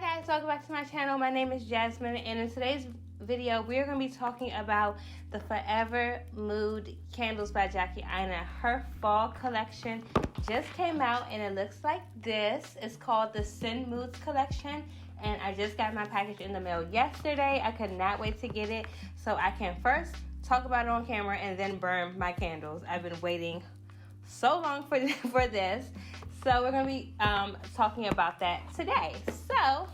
Hi guys, welcome back to my channel. My name is Jasmine, and in today's video we are going to be talking about the Forever Mood candles by Jackie Aina. Her fall collection just came out and it looks like this. It's called the Send Moods collection, and I just got my package in the mail yesterday. I could not wait to get it so I can first talk about it on camera and then burn my candles. I've been waiting so long for this. So we're going to be talking about that today. So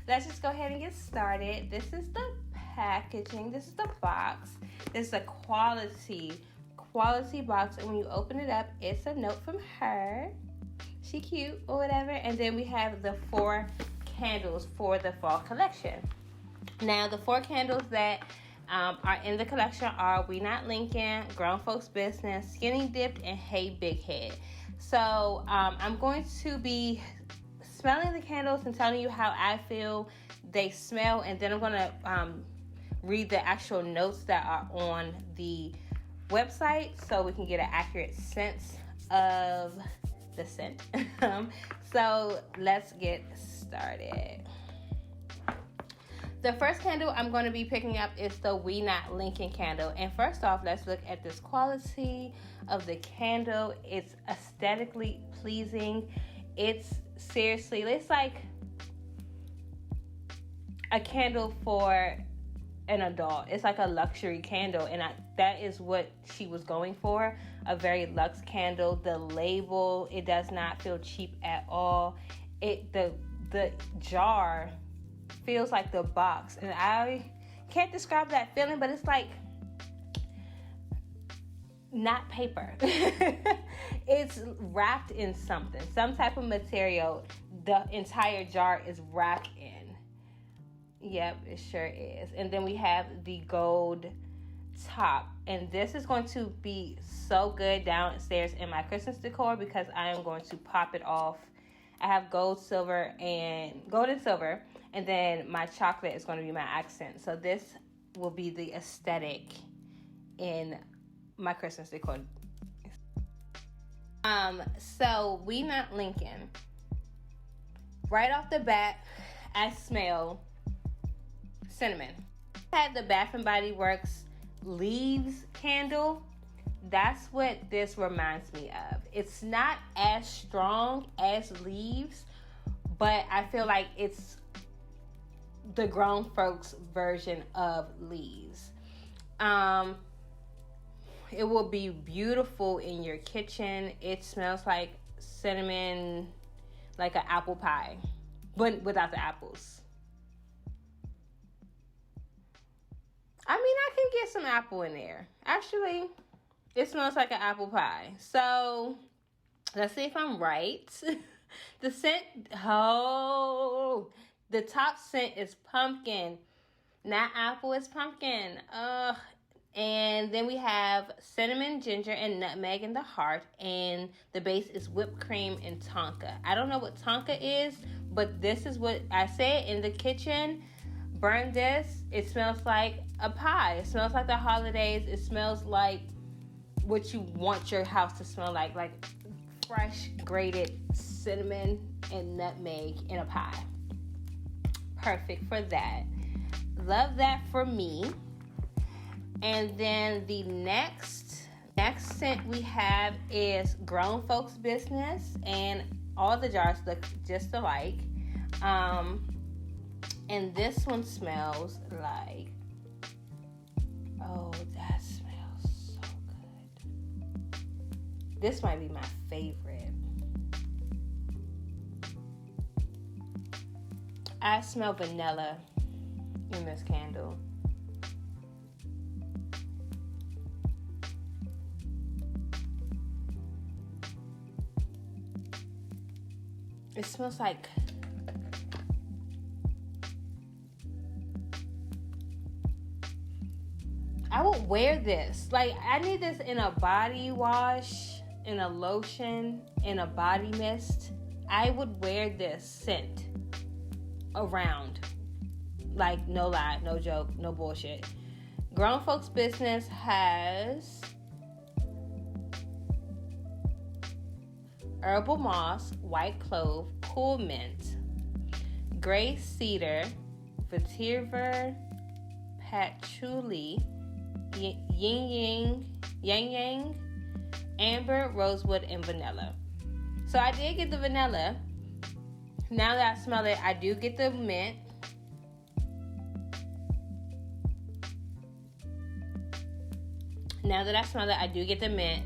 let's just go ahead and get started. This is the packaging. This is the box. This is a quality box. And when you open it up, it's a note from her. She cute or whatever. And then we have the 4 candles for the fall collection. Now the 4 candles that are in the collection are We Not Lincoln, Grown Folks Business, Skinny Dipped, and Hey Big Head. So I'm going to be smelling the candles and telling you how I feel they smell, and then I'm going to read the actual notes that are on the website so we can get an accurate sense of the scent. So let's get started. The first candle I'm going to be picking up is the We Not Lincoln candle. And first off, let's look at this quality of the candle. It's aesthetically pleasing. It's seriously, it's like a candle for an adult. It's like a luxury candle, and that is what she was going for, a very luxe candle. The label, it does not feel cheap at all. The jar feels like the box, and I can't describe that feeling, but it's like not paper. It's wrapped in some type of material. The entire jar is wrapped in. Yep, it sure is. And then we have the gold top, and this is going to be so good downstairs in my Christmas decor because I am going to pop it off. I have gold and silver, and then my chocolate is going to be my accent. So this will be the aesthetic in my Christmas decor. So We Not Lincoln. Right off the bat, I smell cinnamon. I had the Bath and Body Works Leaves candle. That's what this reminds me of. It's not as strong as Leaves, but I feel like it's the grown folks version of Leaves. It will be beautiful in your kitchen. It smells like cinnamon, like an apple pie, but without the apples. I mean, I can get some apple in there. Actually, it smells like an apple pie. So let's see if I'm right. The scent, the top scent is pumpkin. Not apple, it's pumpkin. And then we have cinnamon, ginger, and nutmeg in the heart. And the base is whipped cream and tonka. I don't know what tonka is, but this is what I say in the kitchen. Burn this. It smells like a pie. It smells like the holidays. It smells like what you want your house to smell like fresh grated cinnamon and nutmeg in a pie. Perfect for that. Love that for me. And then the next scent we have is Grown Folks Business, and all the jars look just alike. And this one smells like, oh, that smells so good. This might be my favorite. I smell vanilla in this candle. It smells like I would wear this. Like, I need this in a body wash, in a lotion, in a body mist. I would wear this scent around. Like, no lie, no joke, no bullshit. Grown Folks Business has herbal moss, white clove, cool mint, gray cedar, vetiver, patchouli, yang yang, amber, rosewood, and vanilla. So I did get the vanilla. Now that I smell it, I do get the mint. Now that I smell it, I do get the mint.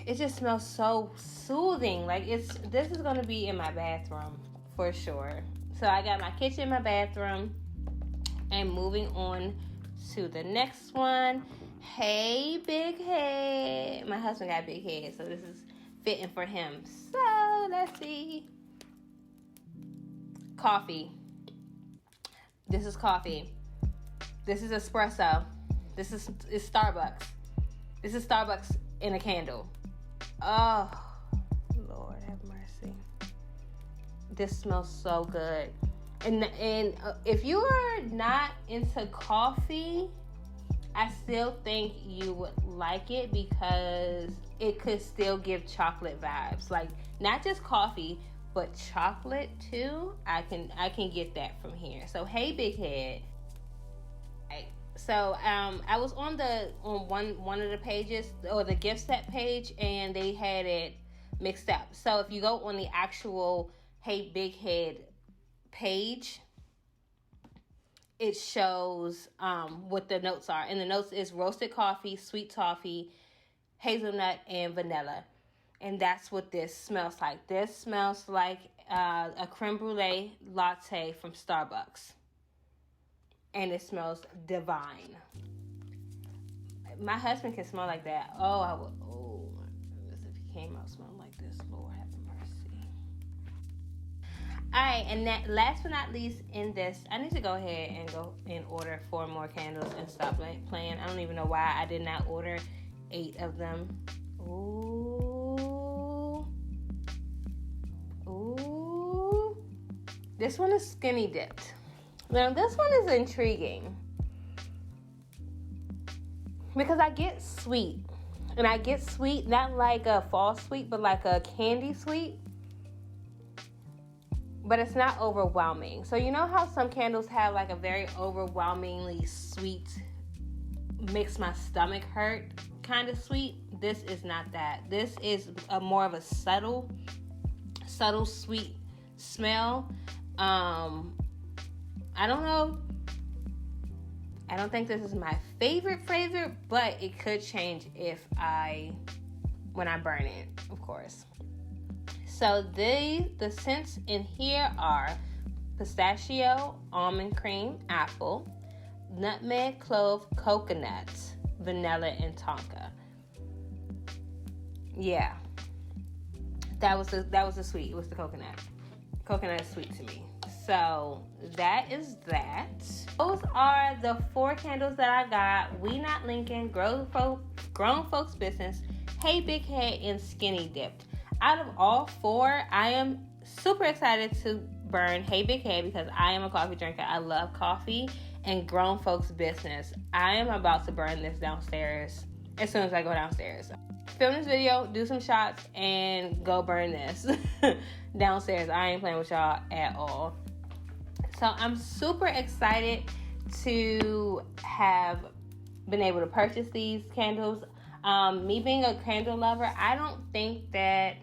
It just smells so soothing. Like this is gonna be in my bathroom for sure. So I got my kitchen, my bathroom, and moving on to the next one. Hey, big head. My husband got a big head, so this is fitting for him. So let's see. Coffee. This is coffee. This is espresso. This is Starbucks. This is Starbucks in a candle. Oh, Lord have mercy. This smells so good. And if you are not into coffee, I still think you would like it because it could still give chocolate vibes. Like not just coffee, but chocolate too. I can get that from here. So hey, big head. So I was on one of the pages, or the gift set page, and they had it mixed up. So if you go on the actual Hey Big Head page, it shows what the notes are. And the notes is roasted coffee, sweet toffee, hazelnut, and vanilla. And that's what this smells like. This smells like a creme brulee latte from Starbucks. And it smells divine. My husband can smell like that. Oh, I would. Oh my goodness! If he came out smelling like this, Lord have mercy. All right, and that, last but not least, in this, I need to go ahead and go and order 4 more candles and stop playing. I don't even know why I did not order 8 of them. Ooh. This one is skinny dipped. Now, this one is intriguing because I get sweet. And I get sweet, not like a fall sweet, but like a candy sweet. But it's not overwhelming. So you know how some candles have like a very overwhelmingly sweet, makes my stomach hurt kind of sweet? This is not that. This is more of a subtle sweet smell. I don't know. I don't think this is my favorite, but it could change when I burn it, of course. So the scents in here are pistachio, almond cream, apple, nutmeg, clove, coconut, vanilla, and tonka. Yeah. That was the sweet. It was the coconut. Coconut is sweet to me. So that is that. Those are the 4 candles that I got. We Not Lincoln, Grown Folks Business, Hey Big Head, and Skinny Dipped. Out of all 4, I am super excited to burn Hey Big Head because I am a coffee drinker. I love coffee. And Grown Folks Business, I am about to burn this downstairs as soon as I go downstairs. Film this video, do some shots, and go burn this downstairs. I ain't playing with y'all at all. So I'm super excited to have been able to purchase these candles. Me being a candle lover, I don't think that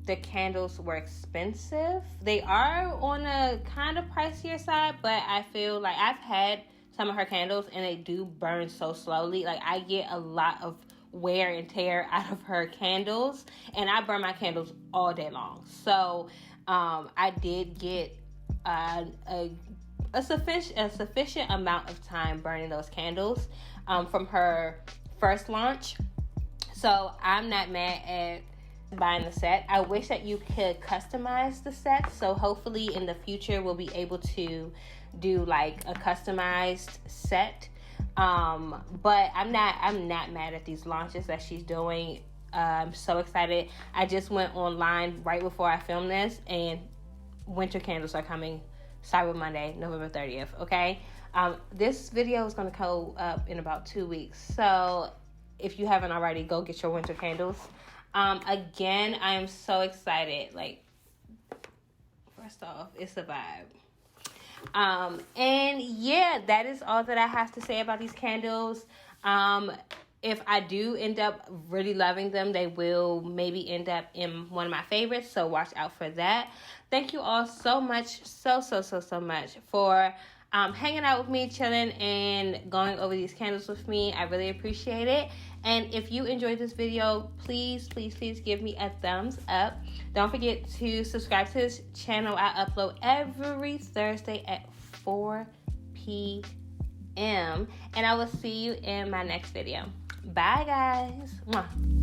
the candles were expensive. They are on a kind of pricier side, but I feel like I've had some of her candles and they do burn so slowly. Like I get a lot of wear and tear out of her candles, and I burn my candles all day long. So I did get a sufficient amount of time burning those candles from her first launch. So I'm not mad at buying the set. I wish that you could customize the set. So hopefully in the future we'll be able to do like a customized set. But I'm not mad at these launches that she's doing. I'm so excited. I just went online right before I filmed this, and winter candles are coming Cyber Monday, November 30th, okay? This video is going to go up in about 2 weeks. So if you haven't already, go get your winter candles. Again, I am so excited. Like, First off, it's a vibe. And yeah, that is all that I have to say about these candles. If I do end up really loving them, they will maybe end up in one of my favorites. So watch out for that. Thank you all so much, so much for hanging out with me, chilling, and going over these candles with me. I really appreciate it. And if you enjoyed this video, please give me a thumbs up. Don't forget to subscribe to this channel. I upload every Thursday at 4 p.m. And I will see you in my next video. Bye, guys. Mwah.